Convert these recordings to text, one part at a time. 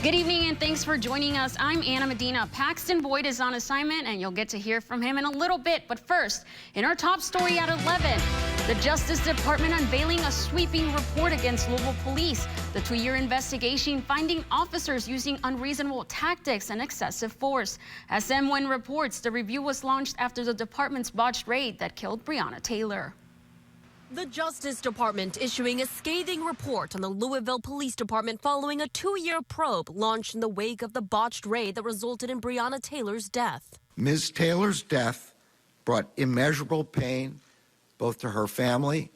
Good evening and thanks for joining us. I'm Anna Medina. Paxton Boyd is on assignment and you'll get to hear from him in a little bit. But first, in our top story at 11, the Justice Department unveiling a sweeping report against Louisville police. The 2-year investigation finding officers using unreasonable tactics and excessive force. As MWIN reports, the review was launched after the department's botched raid that killed Breonna Taylor. The Justice Department issuing a scathing report on the Louisville Police Department following a 2-year probe launched in the wake of the botched raid that resulted in Breonna Taylor's death. Ms. Taylor's death brought immeasurable pain both to her family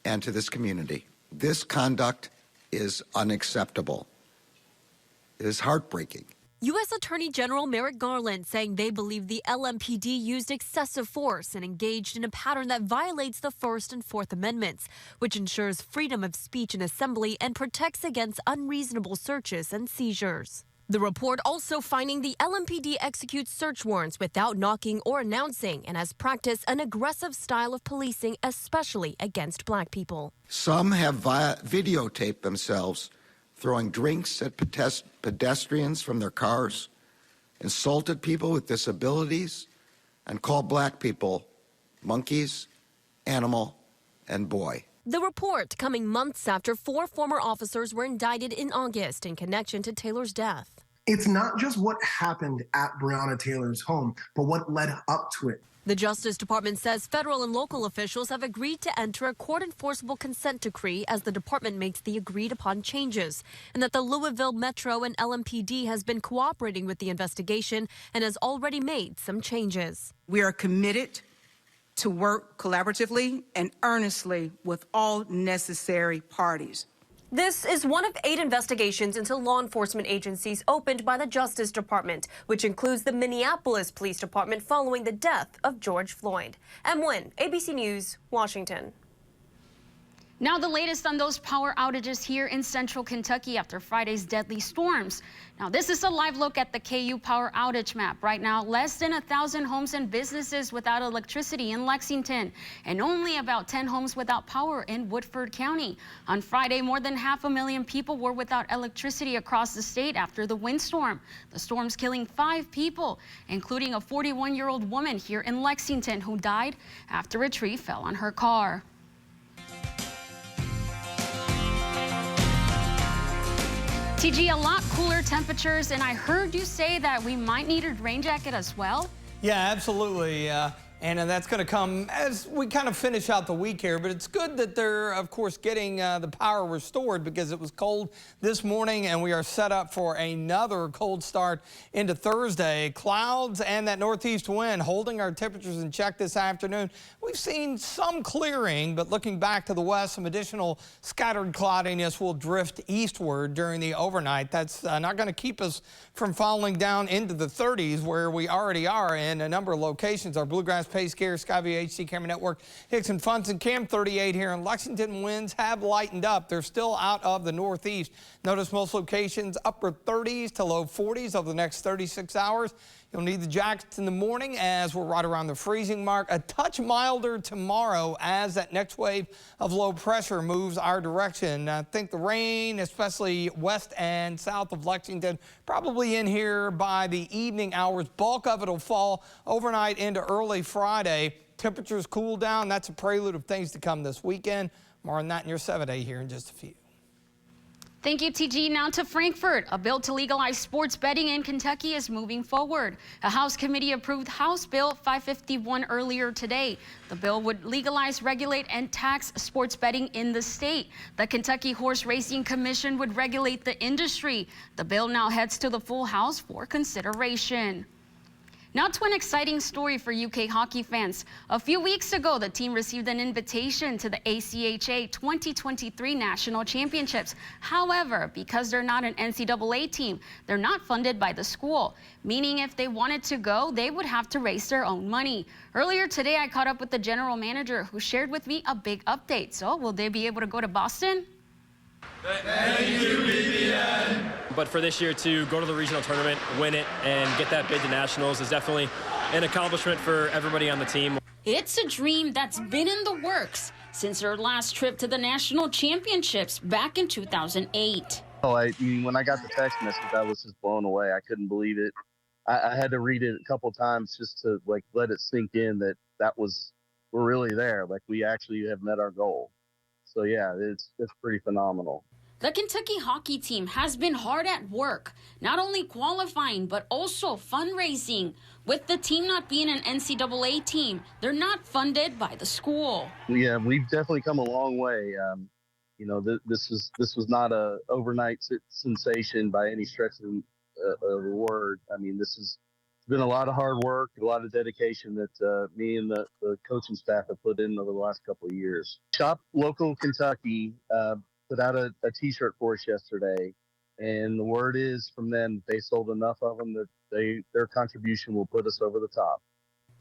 and to this community. This conduct is unacceptable. It is heartbreaking. U.S. Attorney General Merrick Garland saying they believe the LMPD used excessive force and engaged in a pattern that violates the First and Fourth Amendments, which ensures freedom of speech and assembly and protects against unreasonable searches and seizures. The report also finding the LMPD executes search warrants without knocking or announcing and has practiced an aggressive style of policing, especially against black people. Some have videotaped themselves throwing drinks at pedestrians from their cars, insulted people with disabilities, and called black people monkeys, animal, and boy. The report coming months after 4 former officers were indicted in August in connection to Taylor's death. It's not just what happened at Breonna Taylor's home, but what led up to it. The Justice Department says federal and local officials have agreed to enter a court-enforceable consent decree as the department makes the agreed-upon changes, and that the Louisville Metro and LMPD has been cooperating with the investigation and has already made some changes. We are committed to work collaboratively and earnestly with all necessary parties. This is one of 8 investigations into law enforcement agencies opened by the Justice Department, which includes the Minneapolis Police Department following the death of George Floyd. MWIN, ABC News, Washington. Now the latest on those power outages here in central Kentucky after Friday's deadly storms. Now this is a live look at the KU power outage map. Right now, less than 1,000 homes and businesses without electricity in Lexington, and only about 10 homes without power in Woodford County. On Friday, more than 500,000 people were without electricity across the state after the windstorm. The storm's killing 5 people, including a 41-year-old woman here in Lexington who died after a tree fell on her car. TG, a lot cooler temperatures, and I heard you say that we might need a rain jacket as well? Yeah, absolutely. And that's going to come as we kind of finish out the week here. But it's good that they're, of course, getting the power restored because it was cold this morning and we are set up for another cold start into Thursday. Clouds and that northeast wind holding our temperatures in check this afternoon. We've seen some clearing, but looking back to the west, some additional scattered cloudiness will drift eastward during the overnight. That's not going to keep us from falling down into the 30s where we already are in a number of locations. Our Bluegrass Pace Care, Skyview HD Camera Network, Hicks and Funson, Cam 38 here in Lexington. Winds have lightened up. They're still out of the northeast. Notice most locations upper 30s to low 40s over the next 36 hours. You'll need the jackets in the morning as we're right around the freezing mark. A touch milder tomorrow as that next wave of low pressure moves our direction. I think the rain, especially west and south of Lexington, probably in here by the evening hours. Bulk of it will fall overnight into early Friday. Temperatures cool down. That's a prelude of things to come this weekend. More on that in your 7-day here in just a few. Thank you, TG. Now to Frankfort. A bill to legalize sports betting in Kentucky is moving forward. A House committee approved House Bill 551 earlier today. The bill would legalize, regulate, and tax sports betting in the state. The Kentucky Horse Racing Commission would regulate the industry. The bill now heads to the full House for consideration. Now to an exciting story for UK hockey fans. A few weeks ago, the team received an invitation to the ACHA 2023 National Championships. However, because they're not an NCAA team, they're not funded by the school, meaning if they wanted to go, they would have to raise their own money. Earlier today, I caught up with the general manager who shared with me a big update. So will they be able to go to Boston? Thank you, BBN. But for this year to go to the regional tournament, win it, and get that bid to nationals is definitely an accomplishment for everybody on the team. It's a dream that's been in the works since their last trip to the national championships back in 2008. Oh, I mean, when I got the text message, I was just blown away. I couldn't believe it. I had to read it a couple times just to like let it sink in that we're really there. Like we actually have met our goal. So yeah, it's pretty phenomenal. The Kentucky hockey team has been hard at work, not only qualifying, but also fundraising. With the team not being an NCAA team, they're not funded by the school. Yeah, we've definitely come a long way. You know, this was not a overnight sensation by any stretch of the word. I mean, this has been a lot of hard work, a lot of dedication that me and the coaching staff have put in over the last couple of years. Shop Local Kentucky put out a T-shirt for us yesterday, and the word is from them they sold enough of them that their contribution will put us over the top.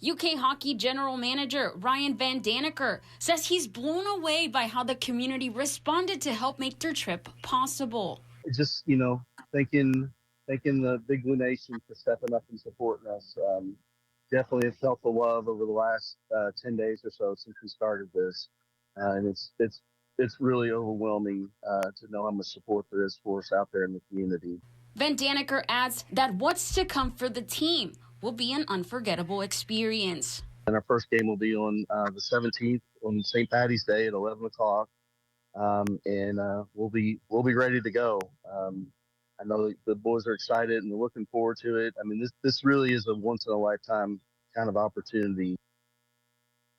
UK Hockey General Manager Ryan Van Daneker says he's blown away by how the community responded to help make their trip possible. Just, you know, thanking the Big Blue Nation for stepping up and supporting us. Definitely have felt the love over the last 10 days or so since we started this. And it's really overwhelming to know how much support there is for us out there in the community. Van Daneker adds that what's to come for the team will be an unforgettable experience. And our first game will be on the 17th on St. Patty's Day at 11 o'clock. And we'll be ready to go. I know the boys are excited and they're looking forward to it. I mean, this really is a once in a lifetime kind of opportunity.